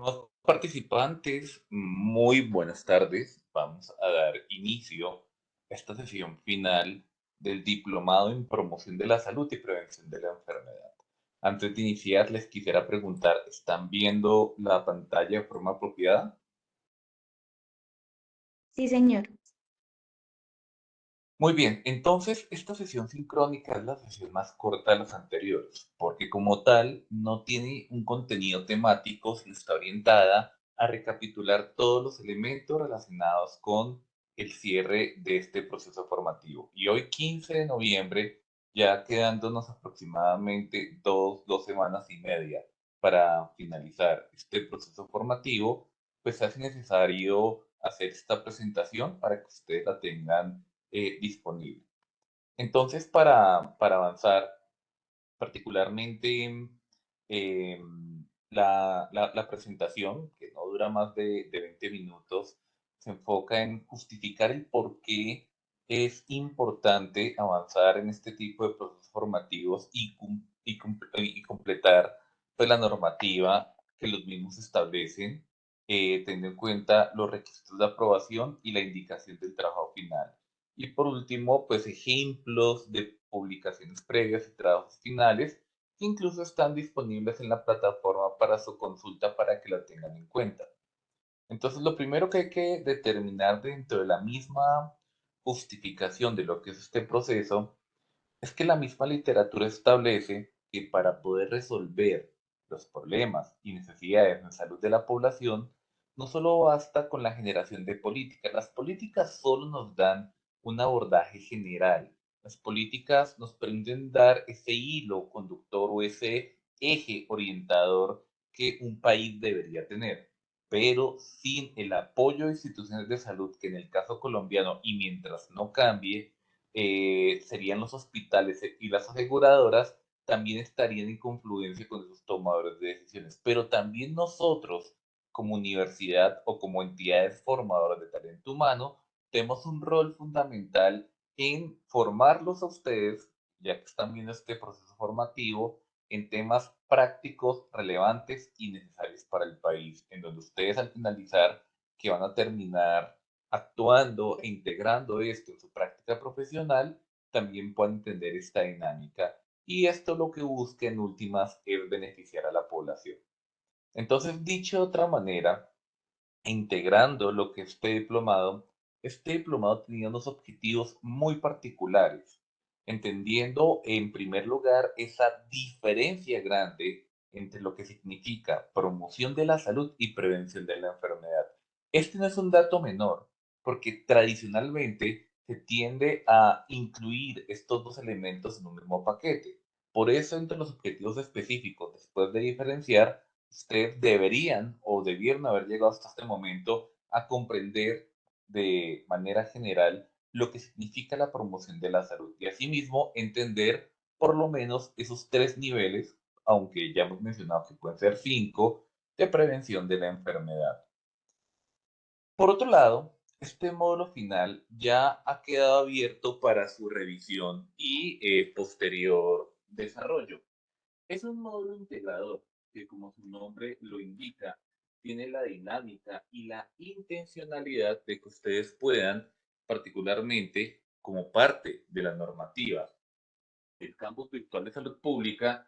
Estimados participantes, muy buenas tardes. Vamos a dar inicio a esta sesión final del Diplomado en Promoción de la Salud y Prevención de la Enfermedad. Antes de iniciar, les quisiera preguntar, ¿están viendo la pantalla de forma apropiada? Sí, señor. Muy bien, entonces esta sesión sincrónica es la sesión más corta de las anteriores, porque como tal no tiene un contenido temático, sino está orientada a recapitular todos los elementos relacionados con el cierre de este proceso formativo. Y hoy, 15 de noviembre, ya quedándonos aproximadamente dos semanas y media para finalizar este proceso formativo, pues se hace necesario hacer esta presentación para que ustedes la tengan disponible. Entonces, para avanzar, particularmente eh, la presentación, que no dura más de 20 minutos, se enfoca en justificar el por qué es importante avanzar en este tipo de procesos formativos y completar pues, la normativa que los mismos establecen, teniendo en cuenta los requisitos de aprobación y la indicación del trabajo final. Y por último, pues ejemplos de publicaciones previas y trabajos finales que incluso están disponibles en la plataforma para su consulta para que la tengan en cuenta. Entonces, lo primero que hay que determinar dentro de la misma justificación de lo que es este proceso es que la misma literatura establece que para poder resolver los problemas y necesidades en salud de la población, no solo basta con la generación de políticas. Las políticas solo nos dan un abordaje general. Las políticas nos permiten dar ese hilo conductor o ese eje orientador que un país debería tener. Pero sin el apoyo de instituciones de salud, que en el caso colombiano, y mientras no cambie, serían los hospitales y las aseguradoras, también estarían en confluencia con esos tomadores de decisiones. Pero también nosotros, como universidad o como entidades formadoras de talento humano, tenemos un rol fundamental en formarlos a ustedes, ya que están viendo este proceso formativo, en temas prácticos, relevantes y necesarios para el país, en donde ustedes al finalizar, que van a terminar actuando e integrando esto en su práctica profesional, también puedan entender esta dinámica. Y esto lo que busca en últimas es beneficiar a la población. Entonces, dicho de otra manera, integrando lo que este diplomado tenía unos objetivos muy particulares, entendiendo en primer lugar esa diferencia grande entre lo que significa promoción de la salud y prevención de la enfermedad. Este no es un dato menor, porque tradicionalmente se tiende a incluir estos dos elementos en un mismo paquete. Por eso, entre los objetivos específicos, después de diferenciar, ustedes deberían o debieron haber llegado hasta este momento a comprender de manera general lo que significa la promoción de la salud y asimismo entender por lo menos esos tres niveles, aunque ya hemos mencionado que pueden ser cinco, de prevención de la enfermedad. Por otro lado, este módulo final ya ha quedado abierto para su revisión y posterior desarrollo. Es un módulo integrador que, como su nombre lo indica, tiene la dinámica y la intencionalidad de que ustedes puedan, particularmente como parte de la normativa del campus virtual de salud pública,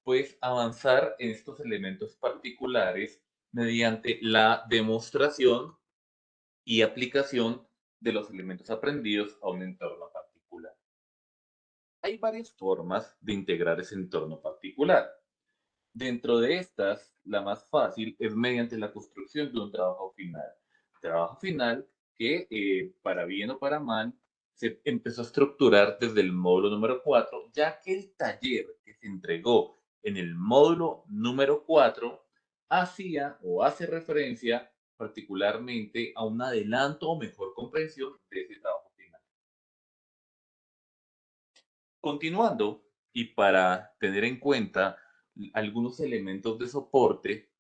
pues avanzar en estos elementos particulares mediante la demostración y aplicación de los elementos aprendidos a un entorno particular. Hay varias formas de integrar ese entorno particular. Dentro de estas, la más fácil es mediante la construcción de un trabajo final. Trabajo final que, para bien o para mal, se empezó a estructurar desde el módulo número 4, ya que el taller que se entregó en el módulo número 4 hacía o hace referencia particularmente a un adelanto o mejor comprensión de ese trabajo final. Continuando, y para tener en cuenta algunos elementos de soporte,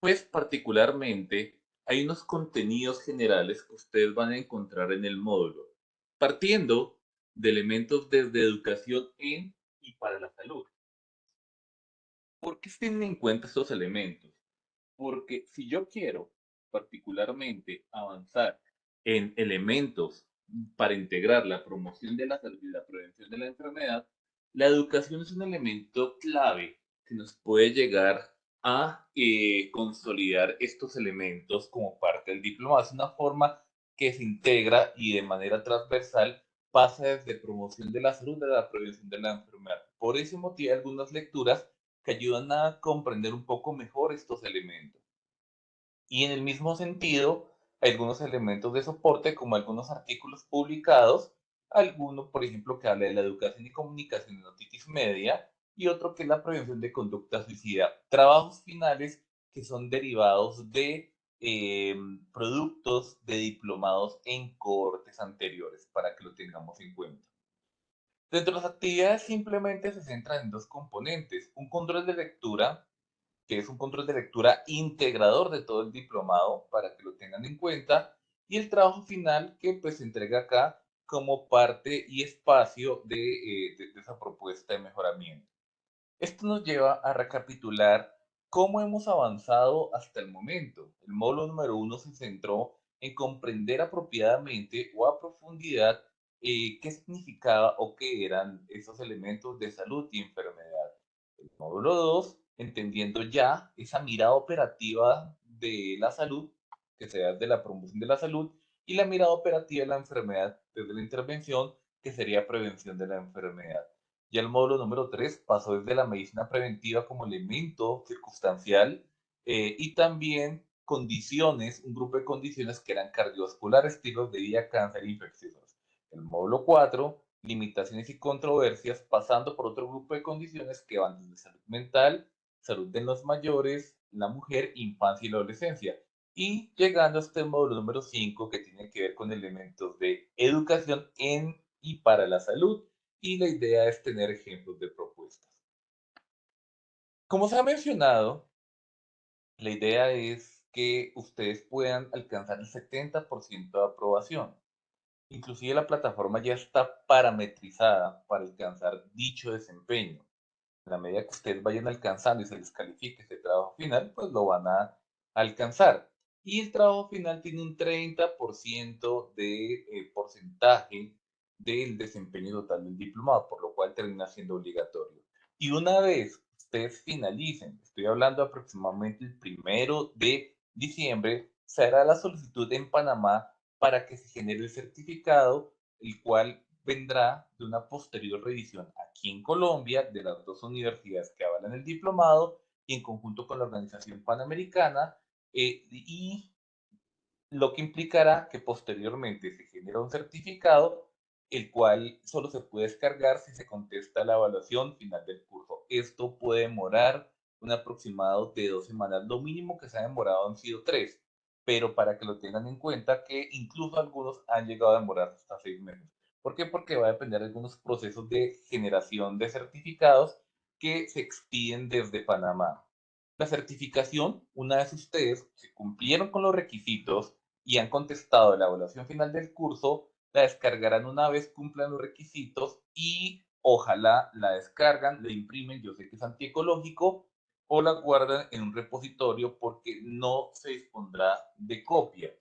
pues particularmente hay unos contenidos generales que ustedes van a encontrar en el módulo, partiendo de elementos desde educación en y para la salud. ¿Por qué se tienen en cuenta estos elementos? Porque si yo quiero particularmente avanzar en elementos para integrar la promoción de la salud y la prevención de la enfermedad, la educación es un elemento clave que nos puede llegar a consolidar estos elementos como parte del diploma. Es una forma que se integra y de manera transversal pasa desde promoción de la salud a la prevención de la enfermedad. Por ese motivo, hay algunas lecturas que ayudan a comprender un poco mejor estos elementos. Y en el mismo sentido, hay algunos elementos de soporte, como algunos artículos publicados, alguno, por ejemplo, que habla de la educación y comunicación en otitis media, y otro que es la prevención de conducta suicida. Trabajos finales que son derivados de eh, productos de diplomados en cohortes anteriores, para que lo tengamos en cuenta. Dentro de las actividades simplemente se centran en dos componentes, un control de lectura, que es un control de lectura integrador de todo el diplomado, para que lo tengan en cuenta, y el trabajo final que pues se entrega acá como parte y espacio de esa propuesta de mejoramiento. Esto nos lleva a recapitular cómo hemos avanzado hasta el momento. El módulo número uno se centró en comprender apropiadamente o a profundidad qué significaba o qué eran esos elementos de salud y enfermedad. El módulo 2, entendiendo ya esa mirada operativa de la salud, que se da de la promoción de la salud, y la mirada operativa de la enfermedad desde la intervención, que sería prevención de la enfermedad. Ya el módulo número 3 pasó desde la medicina preventiva como elemento circunstancial y también condiciones, un grupo de condiciones que eran cardiovasculares, estilos de vida, cáncer e infecciones. El módulo 4, limitaciones y controversias, pasando por otro grupo de condiciones que van desde salud mental, salud de los mayores, la mujer, infancia y la adolescencia. Y llegando a este módulo número 5 que tiene que ver con elementos de educación en y para la salud, y la idea es tener ejemplos de propuestas. Como se ha mencionado, la idea es que ustedes puedan alcanzar el 70% de aprobación. Inclusive la plataforma ya está parametrizada para alcanzar dicho desempeño. En la medida que ustedes vayan alcanzando y se les califique ese trabajo final, pues lo van a alcanzar. Y el trabajo final tiene un 30% de porcentaje del desempeño total del diplomado, por lo cual termina siendo obligatorio. Y una vez ustedes finalicen, estoy hablando aproximadamente el 1 de diciembre, se hará la solicitud en Panamá para que se genere el certificado, el cual vendrá de una posterior revisión aquí en Colombia de las dos universidades que avalan el diplomado y en conjunto con la Organización Panamericana, y lo que implicará que posteriormente se genera un certificado, el cual solo se puede descargar si se contesta la evaluación final del curso. Esto puede demorar un aproximado de 2 semanas. Lo mínimo que se ha demorado han sido 3, pero para que lo tengan en cuenta que incluso algunos han llegado a demorar hasta 6 meses. ¿Por qué? Porque va a depender de algunos procesos de generación de certificados que se expiden desde Panamá. La certificación, una vez ustedes se cumplieron con los requisitos y han contestado la evaluación final del curso, la descargarán una vez cumplan los requisitos y ojalá la descargan, la imprimen, yo sé que es antiecológico, o la guardan en un repositorio porque no se dispondrá de copia.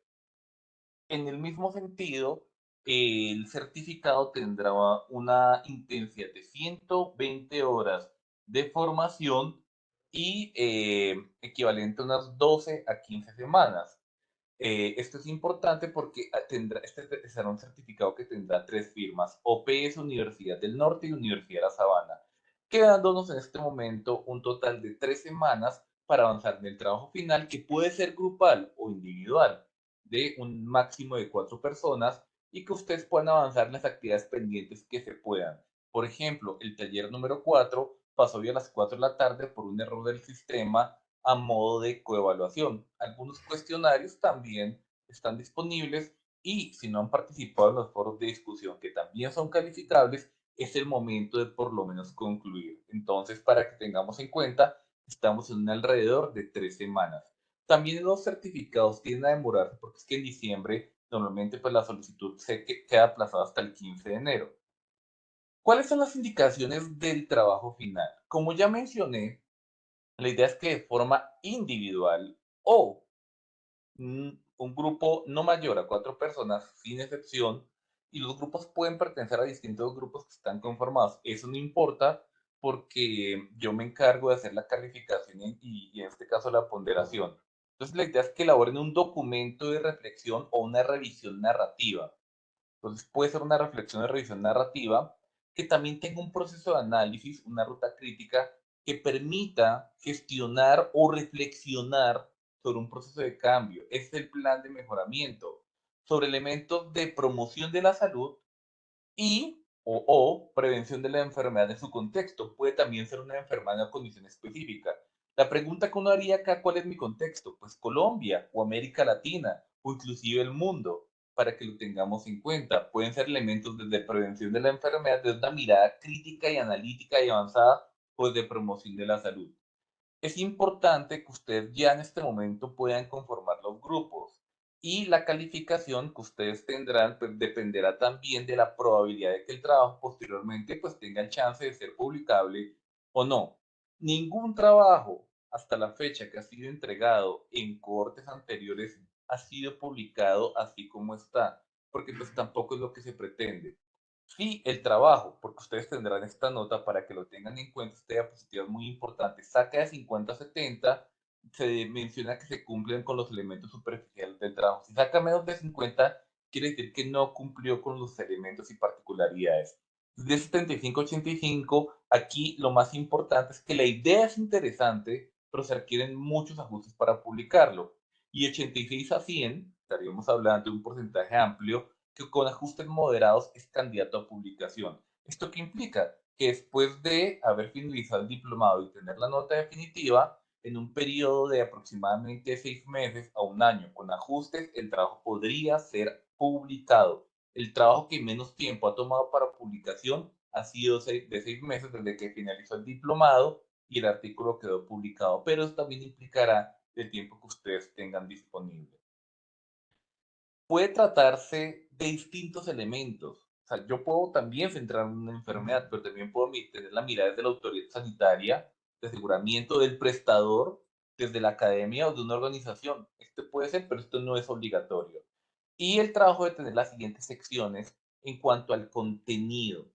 En el mismo sentido, el certificado tendrá una intensidad de 120 horas de formación y equivalente a unas 12 a 15 semanas. Esto es importante porque este será un certificado que tendrá tres firmas, OPS, Universidad del Norte y Universidad de La Sabana, quedándonos en este momento un total de 3 semanas para avanzar en el trabajo final, que puede ser grupal o individual, de un máximo de 4 personas, y que ustedes puedan avanzar en las actividades pendientes que se puedan. Por ejemplo, el taller número 4 pasó hoy a las 4 de la tarde por un error del sistema a modo de coevaluación. Algunos cuestionarios también están disponibles y si no han participado en los foros de discusión, que también son calificables, es el momento de por lo menos concluir. Entonces, para que tengamos en cuenta, estamos en un alrededor de 3 semanas. También los certificados tienden a demorar porque es que en diciembre normalmente pues la solicitud se queda aplazada hasta el 15 de enero. ¿Cuáles son las indicaciones del trabajo final? Como ya mencioné, la idea es que de forma individual o un grupo no mayor a 4 personas, sin excepción, y los grupos pueden pertenecer a distintos grupos que están conformados. Eso no importa porque yo me encargo de hacer la calificación y en este caso la ponderación. Entonces la idea es que elaboren un documento de reflexión o una revisión narrativa. Entonces puede ser una reflexión de revisión narrativa que también tenga un proceso de análisis, una ruta crítica que permita gestionar o reflexionar sobre un proceso de cambio. Es el plan de mejoramiento sobre elementos de promoción de la salud y o prevención de la enfermedad en su contexto. Puede también ser una enfermedad o condición específica. La pregunta que uno haría acá, ¿cuál es mi contexto? Pues Colombia o América Latina o inclusive el mundo, para que lo tengamos en cuenta. Pueden ser elementos desde prevención de la enfermedad, desde una mirada crítica y analítica y avanzada, pues de promoción de la salud. Es importante que ustedes ya en este momento puedan conformar los grupos y la calificación que ustedes tendrán pues, dependerá también de la probabilidad de que el trabajo posteriormente pues tenga el chance de ser publicable o no. Ningún trabajo hasta la fecha que ha sido entregado en cohortes anteriores ha sido publicado así como está, porque pues tampoco es lo que se pretende. Sí, el trabajo, porque ustedes tendrán esta nota para que lo tengan en cuenta, esta diapositiva es muy importante. Saca de 50 a 70, se menciona que se cumplen con los elementos superficiales del trabajo. Si saca menos de 50, quiere decir que no cumplió con los elementos y particularidades. De 75 a 85, aquí lo más importante es que la idea es interesante, pero se requieren muchos ajustes para publicarlo. Y 86 a 100, estaríamos hablando de un porcentaje amplio que con ajustes moderados es candidato a publicación. ¿Esto qué implica? Que después de haber finalizado el diplomado y tener la nota definitiva, en un periodo de aproximadamente 6 meses a un año, con ajustes, el trabajo podría ser publicado. El trabajo que menos tiempo ha tomado para publicación ha sido de 6 meses desde que finalizó el diplomado y el artículo quedó publicado, pero eso también implicará el tiempo que ustedes tengan disponible. Puede tratarse de distintos elementos. O sea, yo puedo también centrar en una enfermedad, pero también puedo tener la mirada desde la autoridad sanitaria, de aseguramiento del prestador, desde la academia o de una organización. Este puede ser, pero esto no es obligatorio. Y el trabajo de tener las siguientes secciones en cuanto al contenido.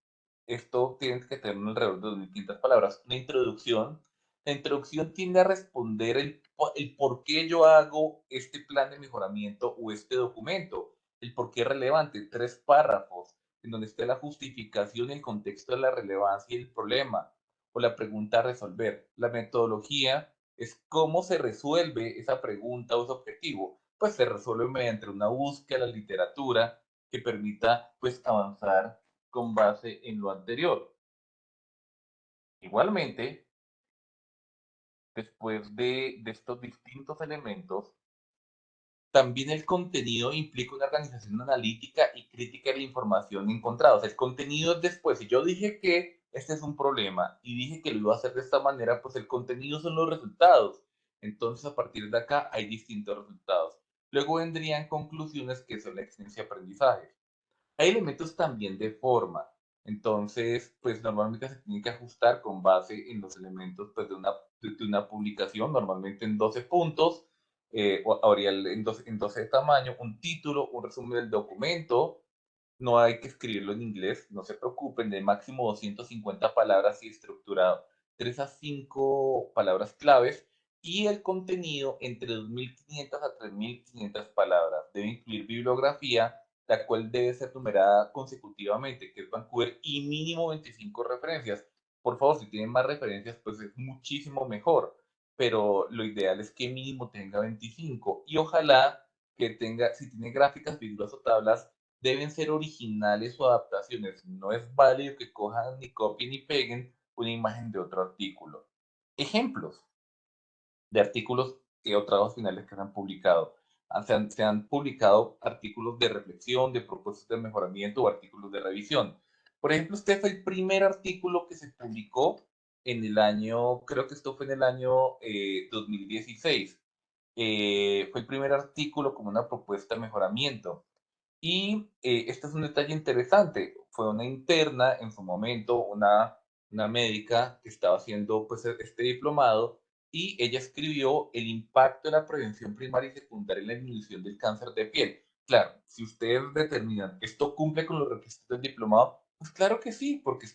Esto tiene que tener alrededor de 2.500 palabras. Una introducción. La introducción tiende a responder el por qué yo hago este plan de mejoramiento o este documento, el por qué es relevante, 3 párrafos, en donde esté la justificación, el contexto de la relevancia y el problema, o la pregunta a resolver. La metodología es cómo se resuelve esa pregunta o ese objetivo. Pues se resuelve mediante una búsqueda de la literatura que permita pues avanzar con base en lo anterior. Igualmente, después de estos distintos elementos, también el contenido implica una organización analítica y crítica de la información encontrada. O sea, el contenido es después. Si yo dije que este es un problema y dije que lo iba a hacer de esta manera, pues el contenido son los resultados. Entonces, a partir de acá hay distintos resultados. Luego vendrían conclusiones que son la experiencia y aprendizaje. Hay elementos también de forma. Entonces, pues normalmente se tiene que ajustar con base en los elementos pues, de una publicación, normalmente en 12 puntos, o Arial en 12 de tamaño, un título, un resumen del documento. No hay que escribirlo en inglés, no se preocupen, de máximo 250 palabras y estructurado 3 a 5 palabras claves y el contenido entre 2.500 a 3.500 palabras. Debe incluir bibliografía, la cual debe ser numerada consecutivamente, que es Vancouver, y mínimo 25 referencias. Por favor, si tienen más referencias, pues es muchísimo mejor, pero lo ideal es que mínimo tenga 25 y ojalá que tenga, si tiene gráficas, figuras o tablas, deben ser originales o adaptaciones. No es válido que cojan ni copien ni peguen una imagen de otro artículo. Ejemplos de artículos o trabajos finales que se han publicado. Se han publicado artículos de reflexión, de propuestas de mejoramiento o artículos de revisión. Por ejemplo, este fue el primer artículo que se publicó en el año, creo que esto fue en el año 2016. Fue el primer artículo como una propuesta de mejoramiento. Y este es un detalle interesante. Fue una interna en su momento, una médica que estaba haciendo pues, este diplomado y ella escribió el impacto de la prevención primaria y secundaria en la disminución del cáncer de piel. Claro, si ustedes determinan que esto cumple con los requisitos del diplomado, pues claro que sí, porque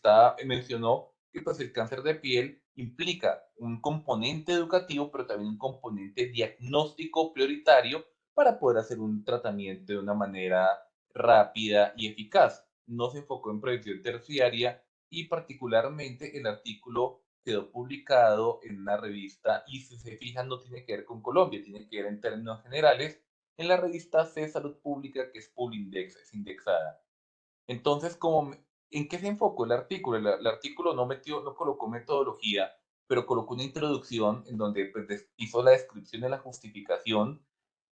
mencionó que pues el cáncer de piel implica un componente educativo, pero también un componente diagnóstico prioritario para poder hacer un tratamiento de una manera rápida y eficaz. No se enfocó en prevención terciaria y particularmente el artículo quedó publicado en una revista y si se fijan no tiene que ver con Colombia, tiene que ver en términos generales en la revista C Salud Pública que es Pulindex, es indexada. Entonces, ¿en qué se enfocó el artículo? El artículo no colocó metodología, pero colocó una introducción en donde pues, hizo la descripción de la justificación,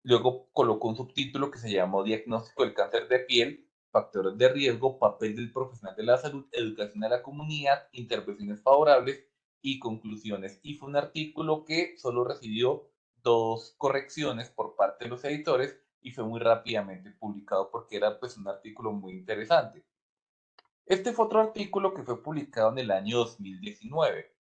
luego colocó un subtítulo que se llamó Diagnóstico del cáncer de piel, factores de riesgo, papel del profesional de la salud, educación a la comunidad, intervenciones favorables y conclusiones. Y fue un artículo que solo recibió dos correcciones por parte de los editores y fue muy rápidamente publicado porque era pues un artículo muy interesante. Este fue otro artículo que fue publicado en el año 2019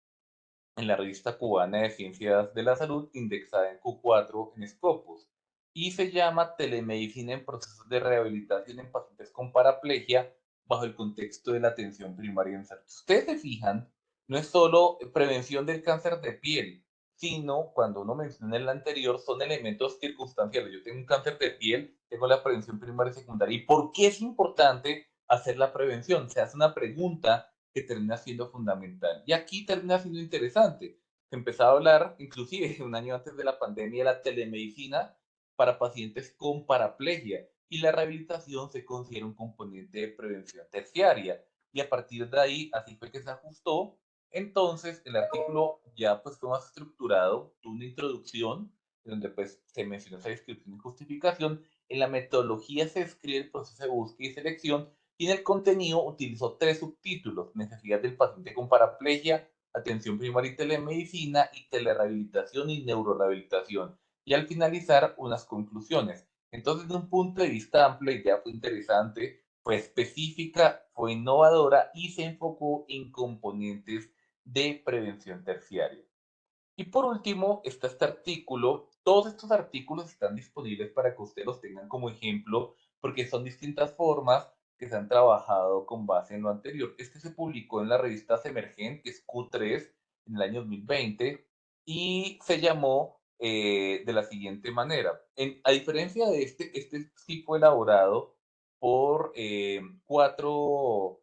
en la revista cubana de Ciencias de la Salud, indexada en Q4 en Scopus, y se llama Telemedicina en procesos de rehabilitación en pacientes con paraplegia bajo el contexto de la atención primaria en salud. Si ustedes se fijan, no es solo prevención del cáncer de piel, sino cuando uno menciona el anterior, son elementos circunstanciales. Yo tengo un cáncer de piel, tengo la prevención primaria y secundaria. ¿Y por qué es importante hacer la prevención? Se hace una pregunta que termina siendo fundamental. Y aquí termina siendo interesante. Se empezó a hablar, inclusive un año antes de la pandemia, de la telemedicina para pacientes con paraplegia y la rehabilitación se considera un componente de prevención terciaria. Y a partir de ahí, así fue que se ajustó. Entonces, el artículo ya pues fue más estructurado, tuvo una introducción donde pues se menciona esa descripción y justificación. En la metodología se describe el proceso de búsqueda y selección y en el contenido utilizó tres subtítulos: necesidad del paciente con paraplegia, atención primaria y telemedicina, y telerehabilitación y neurorehabilitación. Y al finalizar, unas conclusiones. Entonces, de un punto de vista amplio, la idea fue interesante, fue específica, fue innovadora y se enfocó en componentes de prevención terciaria. Y por último, está este artículo. Todos estos artículos están disponibles para que ustedes los tengan como ejemplo, porque son distintas formas que se han trabajado con base en lo anterior. Este se publicó en la revista Semergent, que es Q3, en el año 2020, y se llamó de la siguiente manera. A diferencia de este sí fue elaborado por cuatro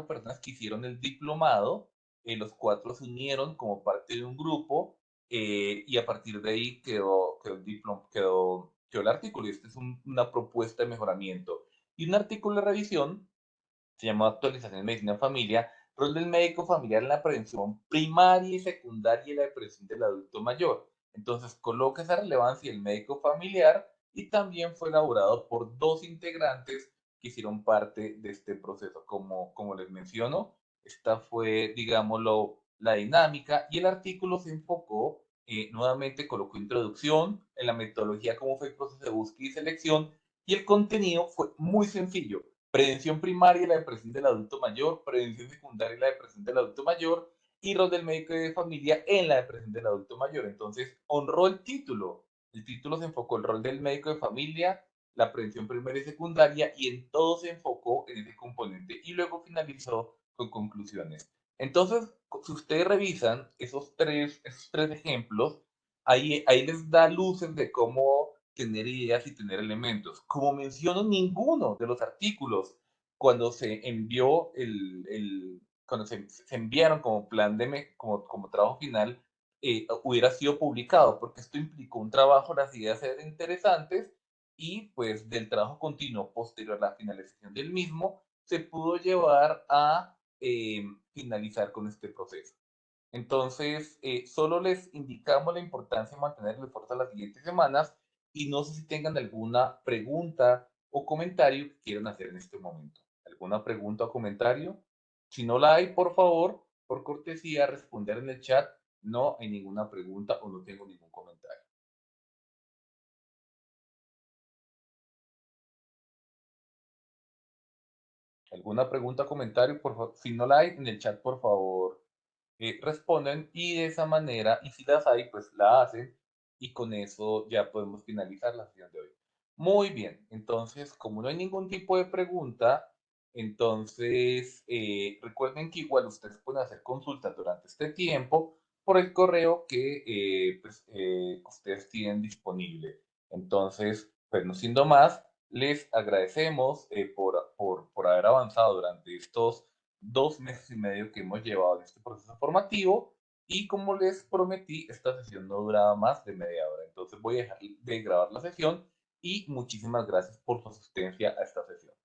personas que hicieron el diplomado. Los cuatro se unieron como parte de un grupo y a partir de ahí quedó el artículo. Y este es una propuesta de mejoramiento. Y un artículo de revisión se llama Actualización en Medicina en Familia, rol del médico familiar en la prevención primaria y secundaria y la depresión del adulto mayor. Entonces coloca esa relevancia del médico familiar y también fue elaborado por dos integrantes que hicieron parte de este proceso. Como les menciono, esta fue, digámoslo, la dinámica y el artículo se enfocó, nuevamente colocó introducción en la metodología, cómo fue el proceso de búsqueda y selección y el contenido fue muy sencillo: prevención primaria y la depresión del adulto mayor, prevención secundaria y la depresión del adulto mayor, y rol del médico de familia en la depresión del adulto mayor. Entonces, honró el título. El título se enfocó el rol del médico de familia, la prevención primaria y secundaria, y en todo se enfocó en ese componente. Y luego finalizó con conclusiones. Entonces, si ustedes revisan esos tres ejemplos, ahí les da luces de cómo tener ideas y tener elementos. Como menciono, ninguno de los artículos, cuando se envió cuando se enviaron como plan como trabajo final, hubiera sido publicado, porque esto implicó un trabajo, las ideas eran interesantes y pues del trabajo continuo posterior a la finalización del mismo, se pudo llevar a finalizar con este proceso. Entonces, solo les indicamos la importancia de mantener el esfuerzo las siguientes semanas y no sé si tengan alguna pregunta o comentario que quieran hacer en este momento. ¿Alguna pregunta o comentario? Si no la hay, por favor, por cortesía, responder en el chat. No hay ninguna pregunta o no tengo ningún comentario. ¿Alguna pregunta o comentario? Por favor, si no la hay, en el chat, por favor, responden y de esa manera, y si las hay, pues la hacen y con eso ya podemos finalizar la sesión de hoy. Muy bien, entonces, como no hay ningún tipo de pregunta, entonces recuerden que igual ustedes pueden hacer consultas durante este tiempo por el correo que ustedes tienen disponible. Entonces, pues no siendo más, les agradecemos por haber avanzado durante estos 2 meses y medio que hemos llevado en este proceso formativo y como les prometí, esta sesión no duraba más de media hora. Entonces voy a dejar de grabar la sesión y muchísimas gracias por su asistencia a esta sesión.